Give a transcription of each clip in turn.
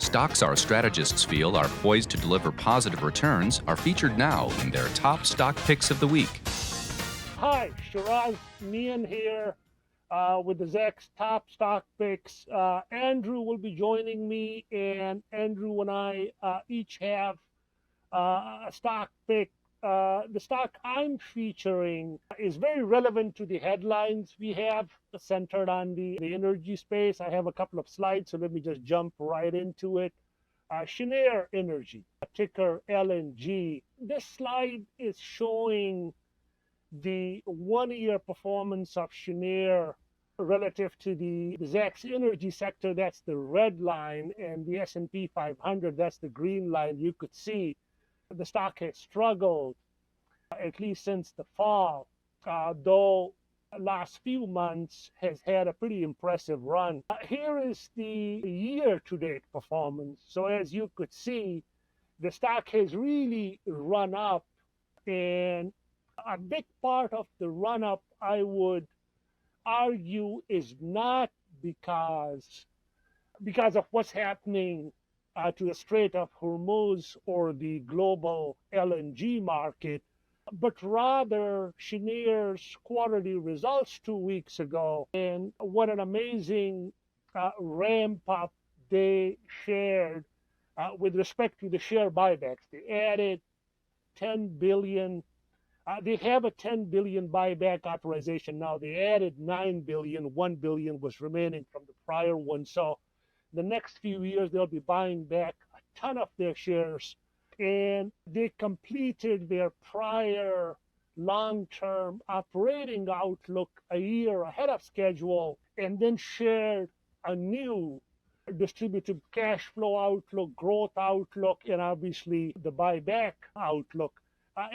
Stocks our strategists feel are poised to deliver positive returns are featured now in their top stock picks of the week. Hi, Shiraz Mian here with the Zacks top stock picks. Andrew will be joining me, and Andrew and I each have a stock pick. The stock I'm featuring is very relevant to the headlines we have centered on the energy space. I have a couple of slides, so let me just jump right into it. Cheniere Energy, ticker LNG. This slide is showing the 1-year performance of Cheniere relative to the Zacks energy sector. That's the red line, and the S&P 500, that's the green line. You could see the stock has struggled at least since the fall, though last few months has had a pretty impressive run. Here is the year-to-date performance. So as you could see, the stock has really run up, and a big part of the run-up, I would argue, is not because of what's happening to the Strait of Hormuz or the global LNG market, but rather Cheniere's quarterly results 2 weeks ago, and what an amazing ramp up they shared with respect to the share buybacks. They added 10 billion. They have a 10 billion buyback authorization now. They added 9 billion. 1 billion was remaining from the prior one. So the next few years, they'll be buying back a ton of their shares. And they completed their prior long-term operating outlook a year ahead of schedule, and then shared a new distributed cash flow outlook, growth outlook, and obviously the buyback outlook.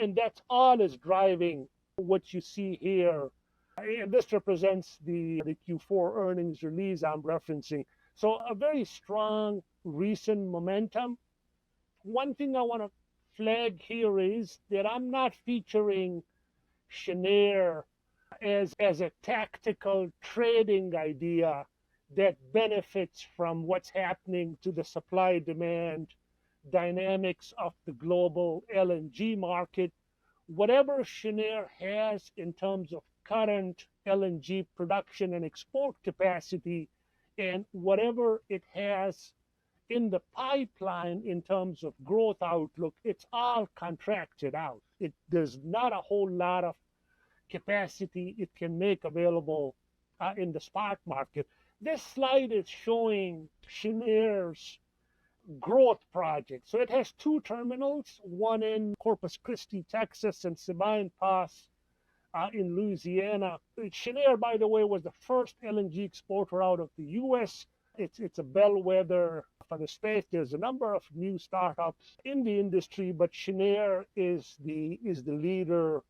And that's all is driving what you see here. And this represents the Q4 earnings release I'm referencing. So a very strong recent momentum. One thing I want to flag here is that I'm not featuring Cheniere as a tactical trading idea that benefits from what's happening to the supply-demand dynamics of the global LNG market. Whatever Cheniere has in terms of current LNG production and export capacity, and whatever it has in the pipeline in terms of growth outlook, it's all contracted out. There's not a whole lot of capacity it can make available in the spot market. This slide is showing Cheniere's growth project. So it has 2 terminals, one in Corpus Christi, Texas, and Sabine Pass in Louisiana. Cheniere, by the way, was the first LNG exporter out of the U.S. It's a bellwether for the space. There's a number of new startups in the industry, but Cheniere is the leader,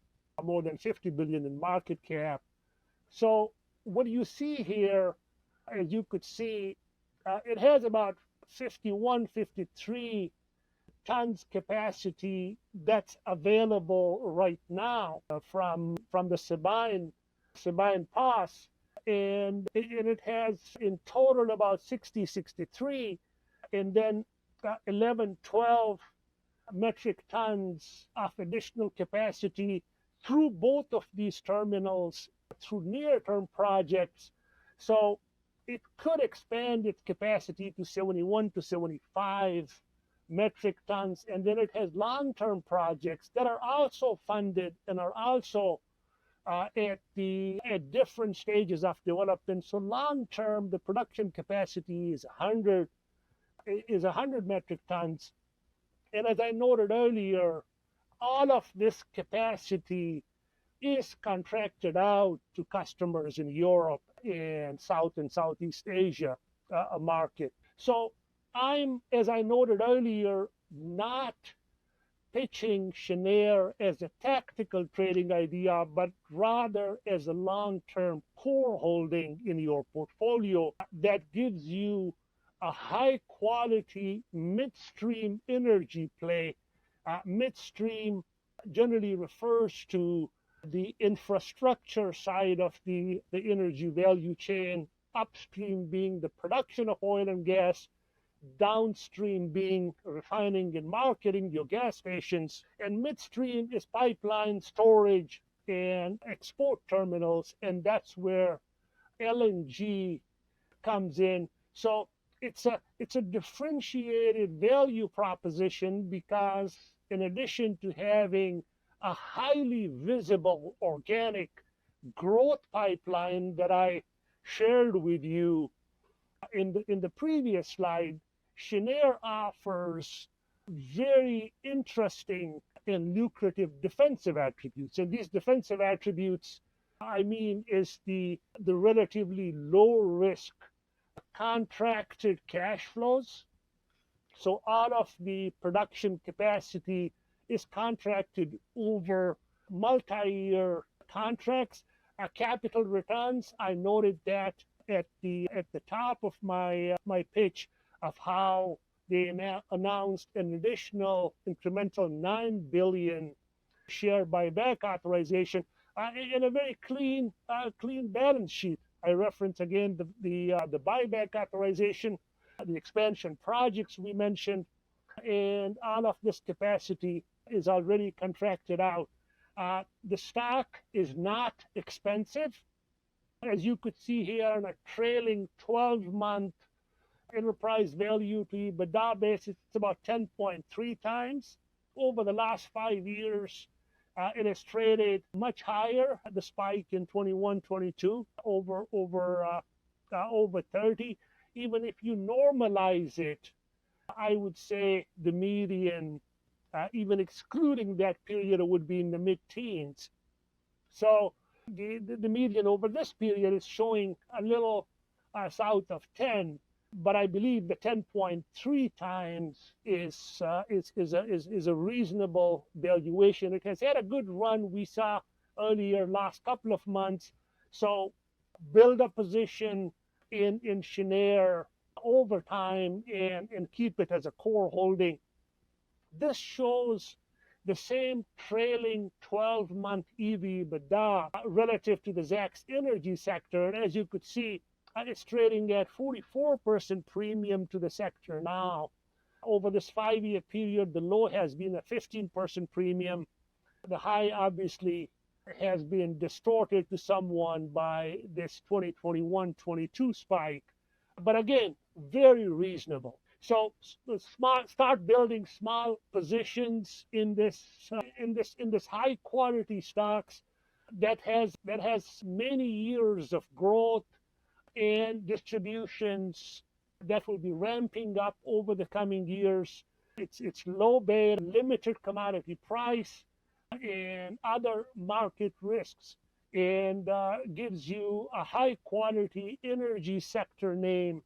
more than 50 billion in market cap. So what you see here, as you could see, it has about 53 tons capacity that's available right now from the Sabine Pass, and it has in total about 63, and then 12 metric tons of additional capacity through both of these terminals through near-term projects. So it could expand its capacity to 71 to 75 metric tons, and then it has long-term projects that are also funded and are also at different stages of development. So long-term, the production capacity is 100 metric tons, and as I noted earlier, all of this capacity is contracted out to customers in Europe and South and Southeast Asia market. So I'm, as I noted earlier, not pitching Cheniere as a tactical trading idea, but rather as a long-term core holding in your portfolio that gives you a high-quality midstream energy play. Midstream generally refers to the infrastructure side of the energy value chain, upstream being the production of oil and gas, downstream being refining and marketing, your gas stations, and midstream is pipeline storage and export terminals, and that's where LNG comes in. So it's a differentiated value proposition because in addition to having a highly visible organic growth pipeline that I shared with you in the previous slide, Cheniere offers very interesting and lucrative defensive attributes. And these defensive attributes, I mean, is the relatively low risk contracted cash flows. So all of the production capacity is contracted over multi-year contracts. Capital returns, I noted that at the top of my pitch of how they announced an additional incremental 9 billion share buyback authorization in a very clean balance sheet. I reference again the buyback authorization, the expansion projects we mentioned, and all of this capacity is already contracted out. The stock is not expensive. As you could see here on a trailing 12-month enterprise value to EBITDA basis, it's about 10.3 times. Over the last 5 years, it has traded much higher. The spike in 21, 22, over 30. Even if you normalize it, I would say the median, even excluding that period, it would be in the mid-teens. So the median over this period is showing a little south of 10, but I believe the 10.3 times is a reasonable valuation. It has had a good run we saw earlier last couple of months. So build a position in Cheniere over time and keep it as a core holding. This shows the same trailing 12-month EV/EBITDA relative to the Zacks energy sector. And as you could see, it's trading at 44% premium to the sector now. Over this 5-year period, the low has been a 15% premium. The high obviously has been distorted to someone by this 2021-22 spike. But again, very reasonable. So start building small positions in this high quality stocks that has many years of growth and distributions that will be ramping up over the coming years. It's low beta, limited commodity price, and other market risks, and gives you a high quality energy sector name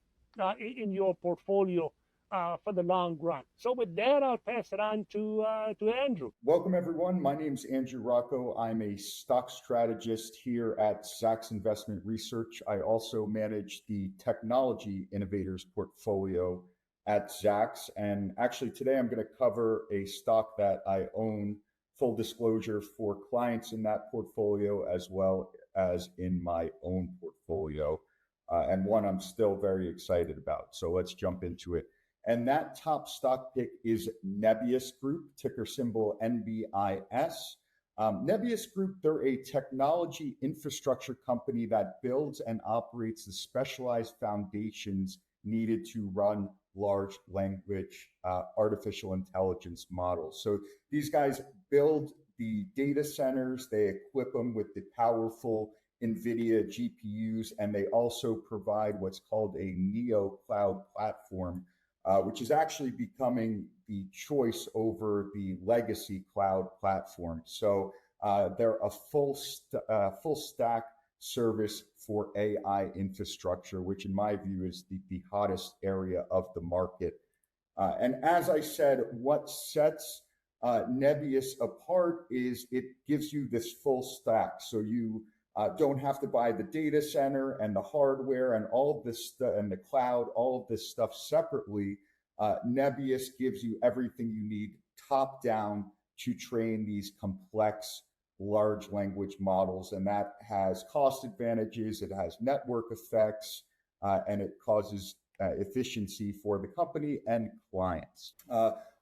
in your portfolio for the long run. So with that, I'll pass it on to Andrew. Welcome, everyone. My name is Andrew Rocco. I'm a stock strategist here at Zacks Investment Research. I also manage the technology innovators portfolio at Zacks. And actually today I'm going to cover a stock that I own, full disclosure, for clients in that portfolio as well as in my own portfolio, and one I'm still very excited about. So let's jump into it. And that top stock pick is Nebius Group, ticker symbol NBIS. Nebius Group, they're a technology infrastructure company that builds and operates the specialized foundations needed to run large language artificial intelligence models. So these guys build the data centers, they equip them with the powerful NVIDIA GPUs, and they also provide what's called a Neo Cloud platform, which is actually becoming the choice over the legacy cloud platform. So they're a full stack service for AI infrastructure, which in my view is the hottest area of the market. And as I said, what sets Nebius apart is it gives you this full stack. So you don't have to buy the data center and the hardware and all of this and the cloud, all of this stuff separately. Nebius gives you everything you need top down to train these complex large language models, and that has cost advantages, it has network effects, and it causes efficiency for the company and clients.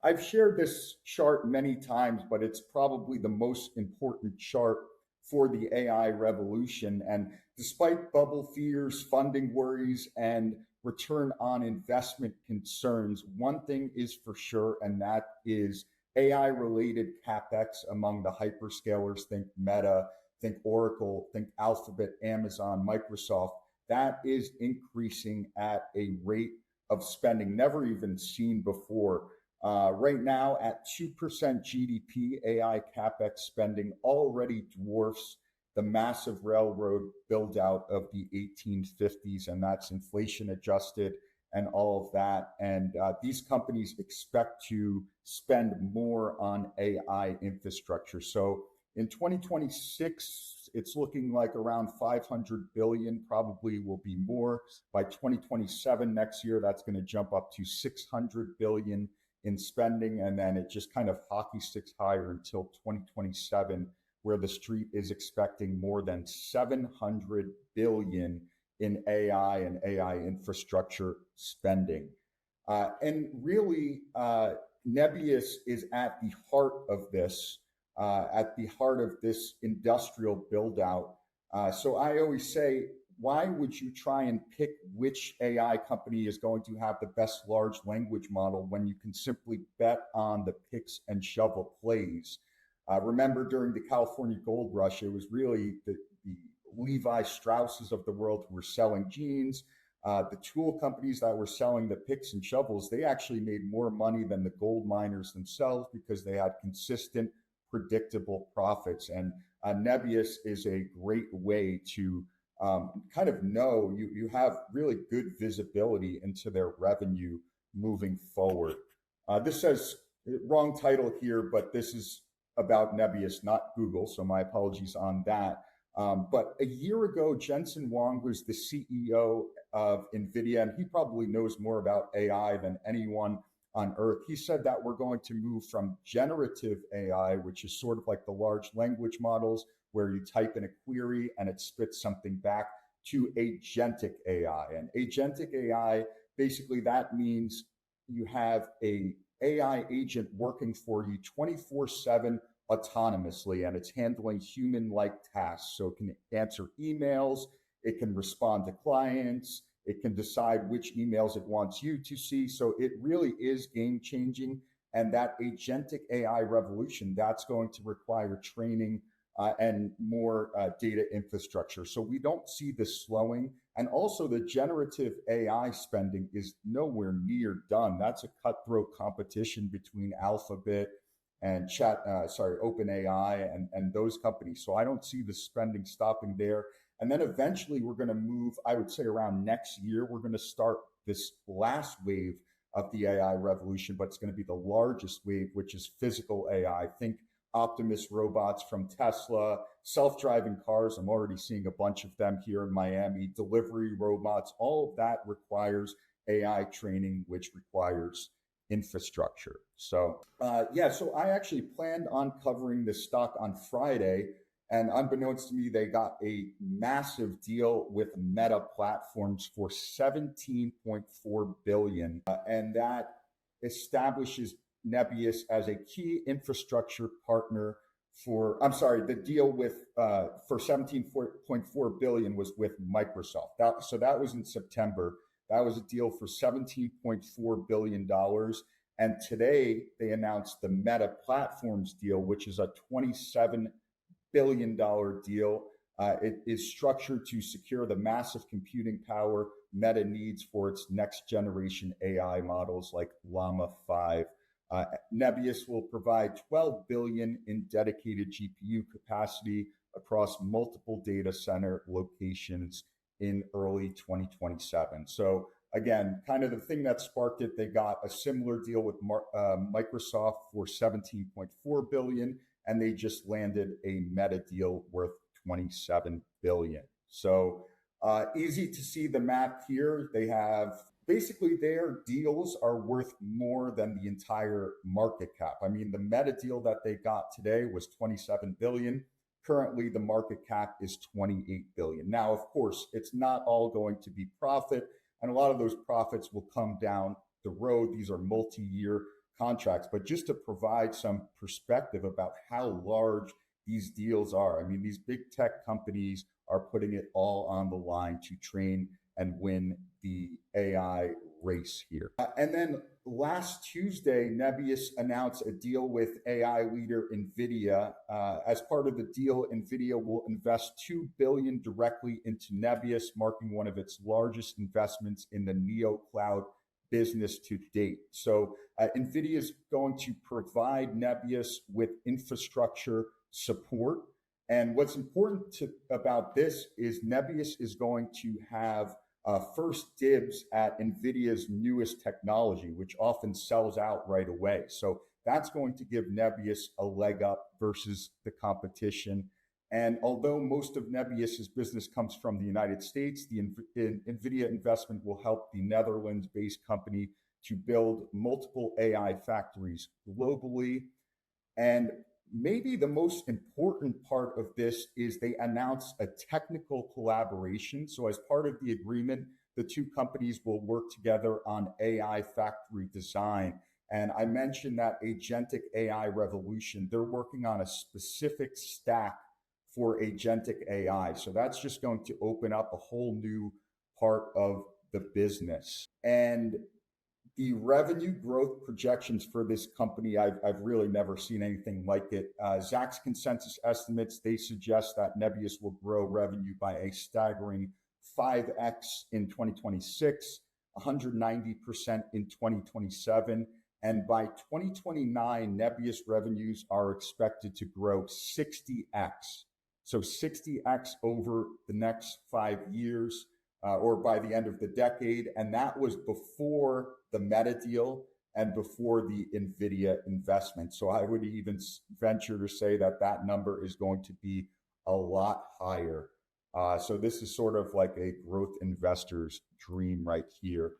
I've shared this chart many times, but it's probably the most important chart for the AI revolution. And despite bubble fears, funding worries, and return on investment concerns, one thing is for sure, and that is AI related CapEx among the hyperscalers. Think Meta, think Oracle, think Alphabet, Amazon, Microsoft. That is increasing at a rate of spending never even seen before. Right now, at 2% GDP, AI CapEx spending already dwarfs the massive railroad build out of the 1850s, and that's inflation adjusted and all of that. And these companies expect to spend more on AI infrastructure. So in 2026, it's looking like around 500 billion, probably will be more. By 2027, next year, that's going to jump up to 600 billion in spending. And then it just kind of hockey sticks higher until 2027, where the street is expecting more than 700 billion in AI and AI infrastructure spending. And really, Nebius is at the heart of this, industrial build out. So I always say, why would you try and pick which AI company is going to have the best large language model when you can simply bet on the picks and shovel plays? Remember, during the California gold rush, it was really the Levi Strausses of the world who were selling jeans. The tool companies that were selling the picks and shovels, they actually made more money than the gold miners themselves because they had consistent, predictable profits. And Nebius is a great way to kind of know you have really good visibility into their revenue moving forward. This says wrong title here, but this is about Nebius, not Google. So my apologies on that. But a year ago, Jensen Huang, who's the CEO of NVIDIA, and he probably knows more about AI than anyone on earth, he said that we're going to move from generative AI, which is sort of like the large language models where you type in a query and it spits something back, to agentic AI. And agentic AI, basically that means you have a AI agent working for you 24/7 autonomously, and it's handling human-like tasks. So it can answer emails, it can respond to clients, it can decide which emails it wants you to see. So it really is game-changing. And that agentic AI revolution, that's going to require training and more data infrastructure. So we don't see this slowing. And also the generative AI spending is nowhere near done. That's a cutthroat competition between Alphabet and OpenAI and those companies. So I don't see the spending stopping there. And then eventually we're going to move, I would say around next year, we're going to start this last wave of the AI revolution, but it's going to be the largest wave, which is physical AI. Think Optimus robots from Tesla, self-driving cars. I'm already seeing a bunch of them here in Miami, delivery robots. All of that requires AI training, which requires infrastructure. So so I actually planned on covering this stock on Friday, and unbeknownst to me, they got a massive deal with Meta Platforms for $17.4 billion, and that establishes Nebius as a key infrastructure partner the deal with for $17.4 billion was with Microsoft. So that was in September. That was a deal for $17.4 billion. And today they announced the Meta Platforms deal, which is a $27 billion deal. It is structured to secure the massive computing power Meta needs for its next generation AI models like Llama 5. Nebius will provide 12 billion in dedicated GPU capacity across multiple data center locations in early 2027. So again, kind of the thing that sparked it, they got a similar deal with Microsoft for 17.4 billion, and they just landed a Meta deal worth 27 billion. So easy to see the map here. They have basically their deals are worth more than the entire market cap. I mean, the Meta deal that they got today was 27 billion. Currently, the market cap is 28 billion. Now, of course, it's not all going to be profit. And a lot of those profits will come down the road. These are multi-year contracts, but just to provide some perspective about how large these deals are. I mean, these big tech companies are putting it all on the line to train and win the AI race here. And then last Tuesday, Nebius announced a deal with AI leader NVIDIA. As part of the deal, NVIDIA will invest $2 billion directly into Nebius, marking one of its largest investments in the Neo Cloud business to date. So NVIDIA is going to provide Nebius with infrastructure support. And what's important about this is Nebius is going to have first dibs at NVIDIA's newest technology, which often sells out right away. So that's going to give Nebius a leg up versus the competition. And although most of Nebius's business comes from the United States, the NVIDIA investment will help the Netherlands-based company to build multiple AI factories globally. And maybe the most important part of this is they announced a technical collaboration. So as part of the agreement, the two companies will work together on AI factory design. And I mentioned that agentic AI revolution, they're working on a specific stack for agentic AI. So that's just going to open up a whole new part of the business. And the revenue growth projections for this company, I've really never seen anything like it. Zacks consensus estimates, they suggest that Nebius will grow revenue by a staggering 5x in 2026, 190% in 2027. And by 2029, Nebius revenues are expected to grow 60x. So 60x over the next 5 years. Or by the end of the decade. And that was before the Meta deal and before the NVIDIA investment. So I would even venture to say that that number is going to be a lot higher. So this is sort of like a growth investor's dream right here.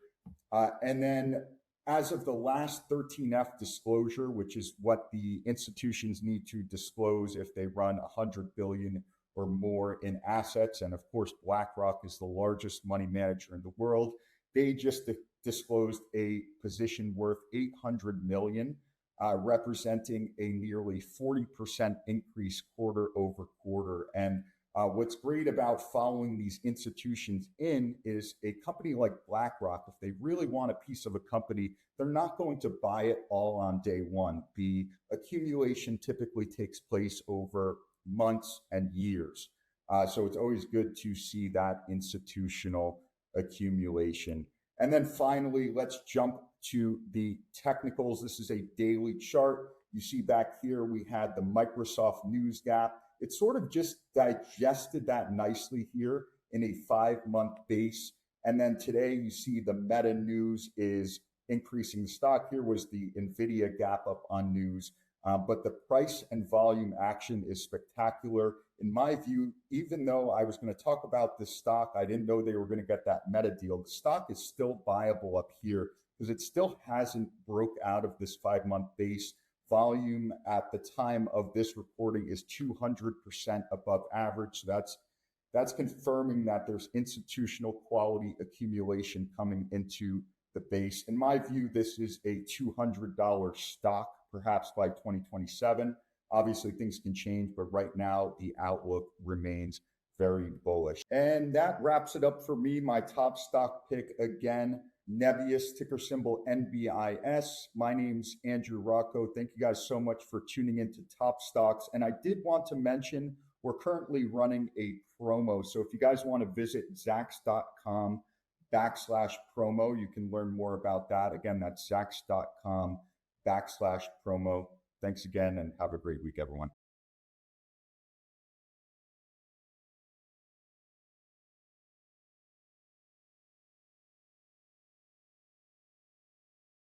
And then as of the last 13F disclosure, which is what the institutions need to disclose if they run 100 billion or more in assets. And of course, BlackRock is the largest money manager in the world. They just disclosed a position worth 800 million, representing a nearly 40% increase quarter over quarter. And what's great about following these institutions in is a company like BlackRock, if they really want a piece of a company, they're not going to buy it all on day one. The accumulation typically takes place over months and years. So it's always good to see that institutional accumulation. And then finally, let's jump to the technicals. This is a daily chart. You see back here, we had the Microsoft news gap. It sort of just digested that nicely here in a 5-month base. And then today you see the Meta news is increasing the stock. Here was the NVIDIA gap up on news. But the price and volume action is spectacular. In my view, even though I was going to talk about this stock, I didn't know they were going to get that Meta deal. The stock is still viable up here because it still hasn't broke out of this 5-month base. Volume at the time of this reporting is 200% above average. So that's confirming that there's institutional quality accumulation coming into the base. In my view, this is a $200 stock, perhaps by 2027. Obviously, things can change, but right now the outlook remains very bullish. And that wraps it up for me. My top stock pick again, Nebius, ticker symbol NBIS. My name's Andrew Rocco. Thank you guys so much for tuning into Top Stocks. And I did want to mention we're currently running a promo. So if you guys want to visit zacks.com/promo, you can learn more about that. Again, that's zacks.com/promo. Thanks again and have a great week, everyone.